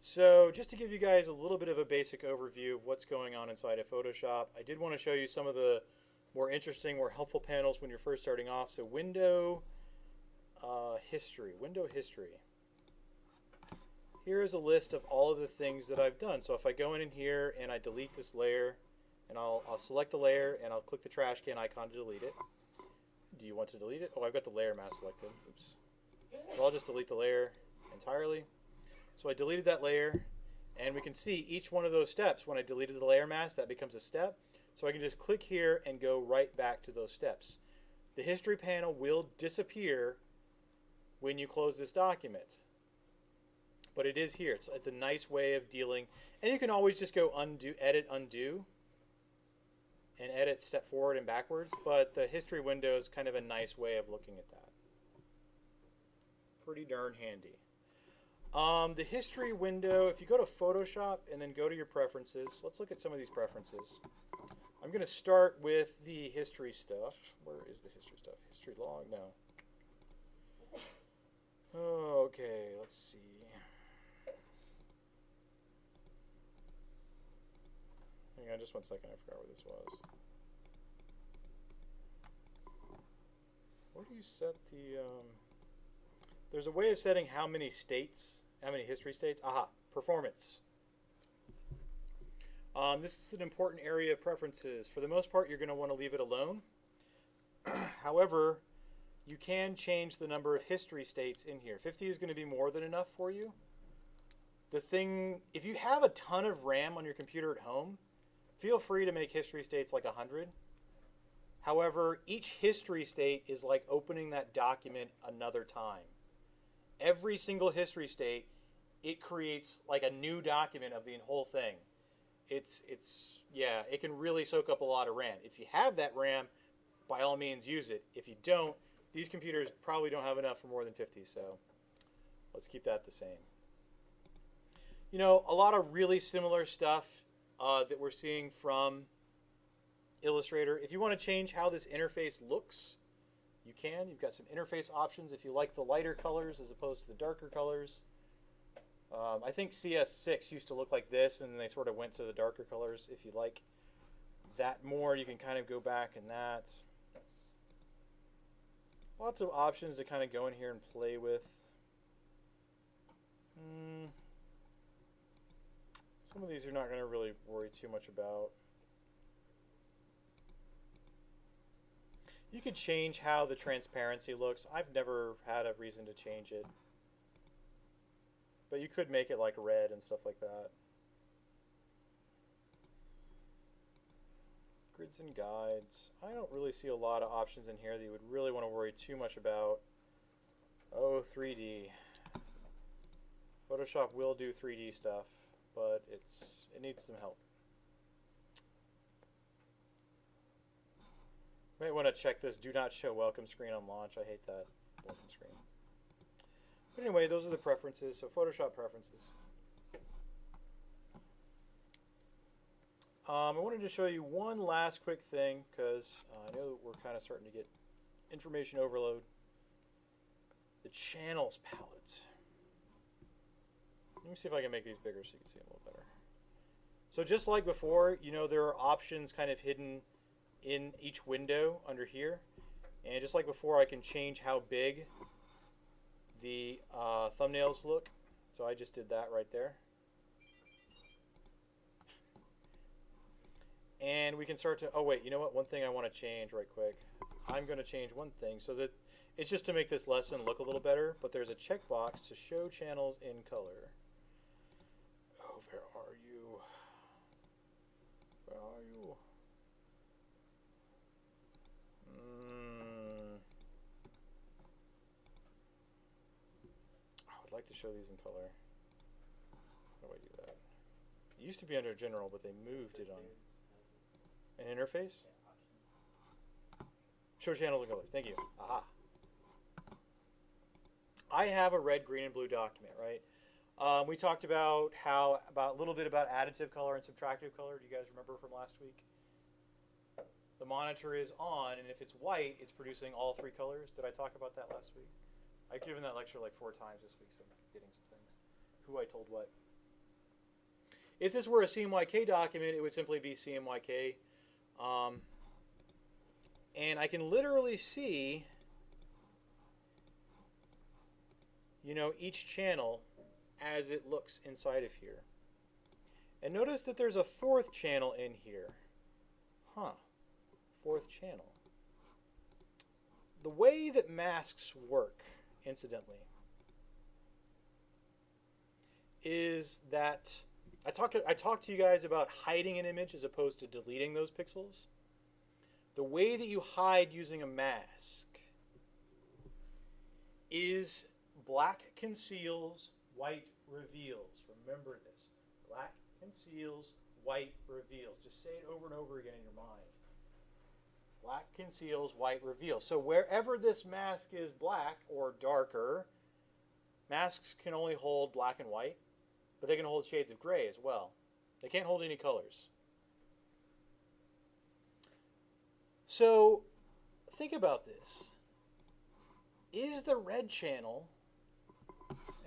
So just to give you guys a little bit of a basic overview of what's going on inside of Photoshop, I did want to show you some of the more interesting, more helpful panels when you're first starting off. So window history. Here is a list of all of the things that I've done. So if I go in here and I delete this layer, and I'll select the layer and I'll click the trash can icon to delete it. Do you want to delete it? Oh, I've got the layer mask selected. Oops. So I'll just delete the layer entirely. So I deleted that layer, and we can see each one of those steps. When I deleted the layer mask, that becomes a step. So I can just click here and go right back to those steps. The history panel will disappear when you close this document. But it is here. It's a nice way of dealing. And you can always just go undo, edit, undo, and edit step forward and backwards. But the history window is kind of a nice way of looking at that. Pretty darn handy. The history window, if you go to Photoshop and then go to your preferences, let's look at some of these preferences. I'm going to start with the history stuff. Where is the history stuff? History log? No. Oh, okay, let's see. Hang on just one second, I forgot where this was. Where do you set the... There's a way of setting how many states, how many history states. Aha, performance. This is an important area of preferences. For the most part, you're going to want to leave it alone. However, you can change the number of history states in here. 50 is going to be more than enough for you. If you have a ton of RAM on your computer at home, feel free to make history states like 100. However, each history state is like opening that document another time. Every single history state, it creates like a new document of the whole thing. Yeah, it can really soak up a lot of RAM. If you have that RAM, by all means use it. If you don't, these computers probably don't have enough for more than 50, so let's keep that the same. You know, a lot of really similar stuff that we're seeing from Illustrator. If you want to change how this interface looks, you can. You've got some interface options if you like the lighter colors as opposed to the darker colors. I think CS6 used to look like this, and then they sort of went to the darker colors. If you like that more, you can kind of go back in that. Lots of options to kind of go in here and play with. Some of these you're not going to really worry too much about. You could change how the transparency looks. I've never had a reason to change it. But you could make it like red and stuff like that. Grids and guides. I don't really see a lot of options in here that you would really want to worry too much about. Oh, 3D. Photoshop will do 3D stuff, but it needs some help. You might want to check this do not show welcome screen on launch. I hate that welcome screen. But anyway, those are the preferences. So Photoshop preferences. I wanted to show you one last quick thing because I know we're kind of starting to get information overload. The channels palette. Let me see if I can make these bigger so you can see them a little better. So just like before, you know, there are options kind of hidden in each window under here, and just like before, I can change how big the thumbnails look. So I just did that right there, and we can start to, oh wait, you know what, one thing I want to change right quick. I'm going to change one thing so that it's just to make this lesson look a little better, but there's a checkbox to show channels in color. Oh, where are you? Where are you? I would like to show these in color. How do I do that? It used to be under general, but they moved it on an interface. Show channels in color. Thank you. Aha. I have a red, green, and blue document, right? We talked about a little bit about additive color and subtractive color. Do you guys remember from last week? The monitor is on, and if it's white, it's producing all three colors. Did I talk about that last week? I've given that lecture like 4 times this week, so I'm forgetting some things. Who I told what. If this were a CMYK document, it would simply be CMYK. And I can literally see, you know, each channel as it looks inside of here. And notice that there's a fourth channel in here. Huh. Fourth channel. The way that masks work, incidentally, is that I talked to you guys about hiding an image as opposed to deleting those pixels. The way that you hide using a mask is black conceals, white reveals. Remember this. Black conceals, white reveals. Just say it over and over again in your mind. Black conceals, white reveals. So wherever this mask is black or darker, masks can only hold black and white, but they can hold shades of gray as well. They can't hold any colors. So think about this. Is the red channel,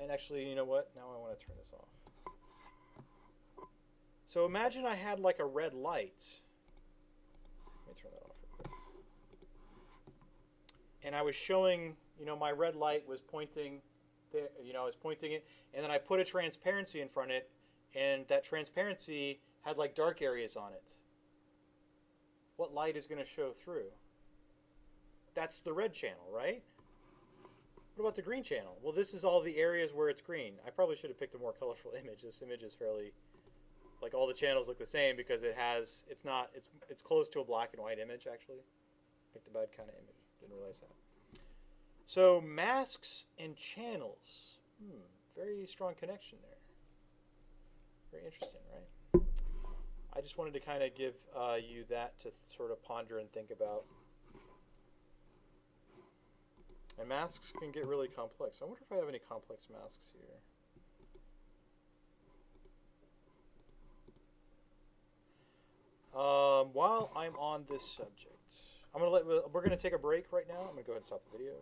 and actually, you know what? Now I want to turn this off. So imagine I had like a red light. Let me turn that off real quick. And I was showing, you know, my red light was pointing there, you know, I was pointing it, and then I put a transparency in front of it, and that transparency had like dark areas on it. What light is going to show through? That's the red channel, right? What about the green channel? Well, this is all the areas where it's green. I probably should have picked a more colorful image. This image is fairly, like, all the channels look the same because it's close to a black and white image, actually. Picked a bad kind of image. Didn't realize that. So masks and channels. Very strong connection there. Very interesting, right? I just wanted to kind of give you that to sort of ponder and think about. And masks can get really complex. I wonder if I have any complex masks here. While I'm on this subject, we're going to take a break right now. I'm going to go ahead and stop the video.